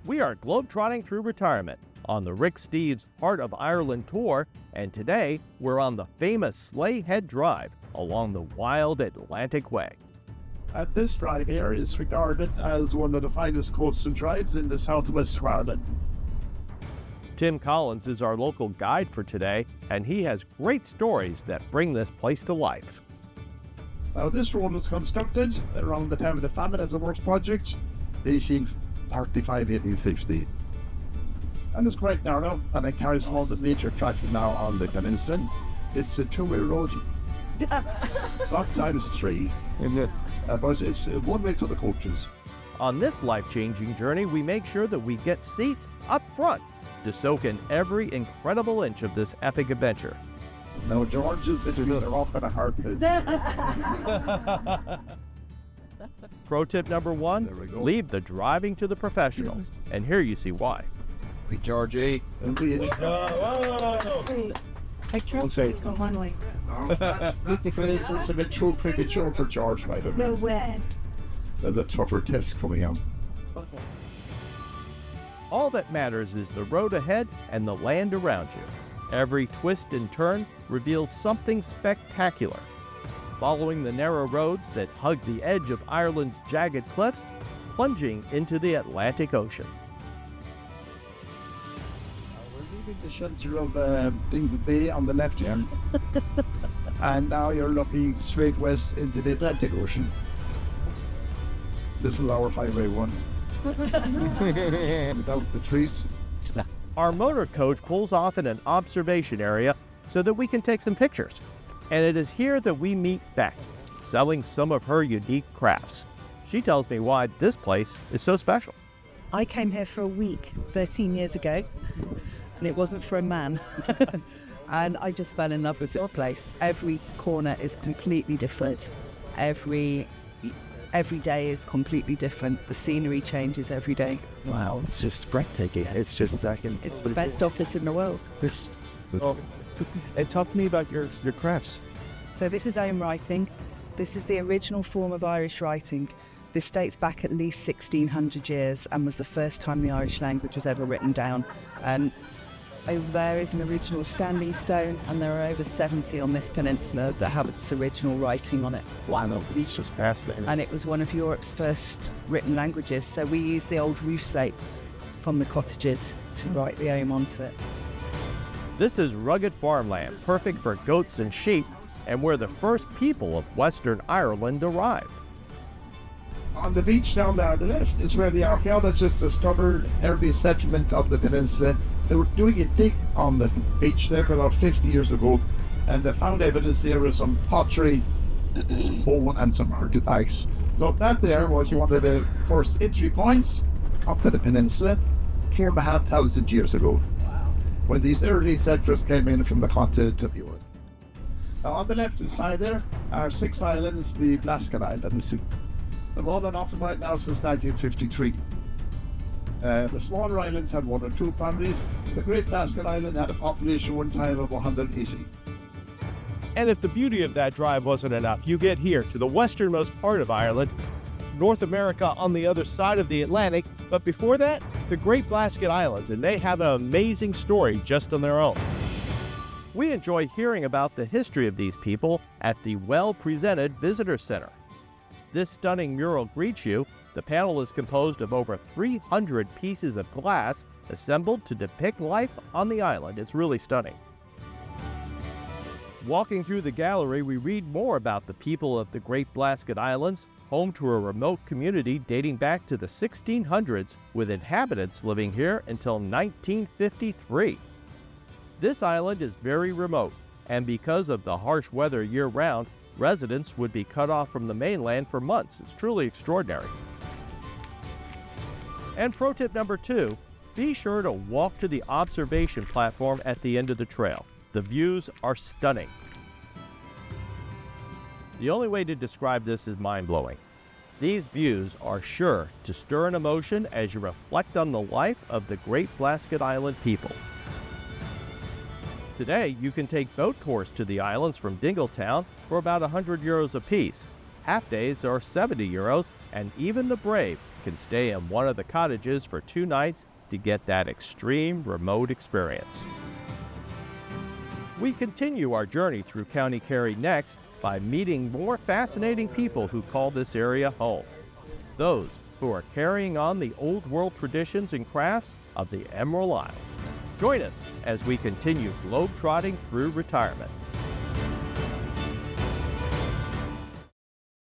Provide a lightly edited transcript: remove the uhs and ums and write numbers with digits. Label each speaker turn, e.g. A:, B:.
A: We are globetrotting through retirement on the Rick Steves Heart of Ireland tour, and today we're on the famous Slea Head Drive along the wild Atlantic Way.
B: This drive here is regarded as one of the finest coastal drives in the southwest of Ireland.
A: Tim Collins is our local guide for today, and he has great stories that bring this place to life.
B: Now, this road was constructed around the time of the famine as a works project, 1835, 1850. And it's quite narrow, and it carries all this nature traffic now on the peninsula. It's a two-way road. Both sides is three, but it's one way to the coaches.
A: On this life-changing journey, we make sure that we get seats up front to soak in every incredible inch of this epic adventure.
B: Now, George is they're off at a hard pace.
A: Pro tip number one, leave the driving to the professionals. And here you see why.
C: Hey, Georgie.
B: I trust you go one way. It's a bit too premature for George, by the way.
D: No way.
B: The tougher test coming out.
A: All that matters is the road ahead and the land around you. Every twist and turn reveals something spectacular. Following the narrow roads that hug the edge of Ireland's jagged cliffs, plunging into the Atlantic Ocean.
B: We're leaving the shelter of Dingle Bay on the left hand, and now you're looking straight west into the Atlantic Ocean. This is our 5-way-1. Without the trees.
A: Our motor coach pulls off in an observation area so that we can take some pictures. And it is here that we meet Beck, selling some of her unique crafts. She tells me why this place is so special.
D: I came here for a week 13 years ago, and it wasn't for a man. And I just fell in love with this place. Every corner is completely different. Every day is completely different. The scenery changes every day.
C: Wow, it's just breathtaking. It's just second.
D: It's the best office in the world.
C: And talk to me about your crafts.
D: So this is own writing. This is the original form of Irish writing. This dates back at least 1600 years and was the first time the Irish language was ever written down. And over there is an original standing stone, and there are over 70 on this peninsula that have its original writing on it.
C: Wow, it's just fascinating.
D: And it was one of Europe's first written languages, so we use the old roof slates from the cottages to write the ogham onto it.
A: This is rugged farmland, perfect for goats and sheep, and where the first people of Western Ireland arrived.
B: On the beach down there on the left is where the archaeologists discovered early settlement of the peninsula. They were doing a dig on the beach there about 50 years ago, and they found evidence there of some pottery, some bone, and some artifacts. So that there was one of the first entry points up to the peninsula 4,500 years ago, when these early settlers came in from the continent of Europe. Now on the left side there are 6 islands, the Blasket Islands. They've all been occupied now since 1953. The smaller islands had 1 or 2 families. The Great Blasket Island had a population one time of 180.
A: And if the beauty of that drive wasn't enough, you get here to the westernmost part of Ireland, North America on the other side of the Atlantic, but before that, the Great Blasket Islands, and they have an amazing story just on their own. We enjoy hearing about the history of these people at the well-presented Visitor Center. This stunning mural greets you. The panel is composed of over 300 pieces of glass assembled to depict life on the island. It's really stunning. Walking through the gallery, we read more about the people of the Great Blasket Islands, home to a remote community dating back to the 1600s, with inhabitants living here until 1953. This island is very remote, and because of the harsh weather year-round, residents would be cut off from the mainland for months. It's truly extraordinary. And pro tip number 2, be sure to walk to the observation platform at the end of the trail. The views are stunning. The only way to describe this is mind-blowing. These views are sure to stir an emotion as you reflect on the life of the Great Blasket Island people. Today, you can take boat tours to the islands from Dingletown for about €100 apiece. Half days are €70, and even the brave can stay in one of the cottages for 2 nights to get that extreme remote experience. We continue our journey through County Kerry next by meeting more fascinating people who call this area home. Those who are carrying on the old world traditions and crafts of the Emerald Isle. Join us as we continue globe-trotting through retirement.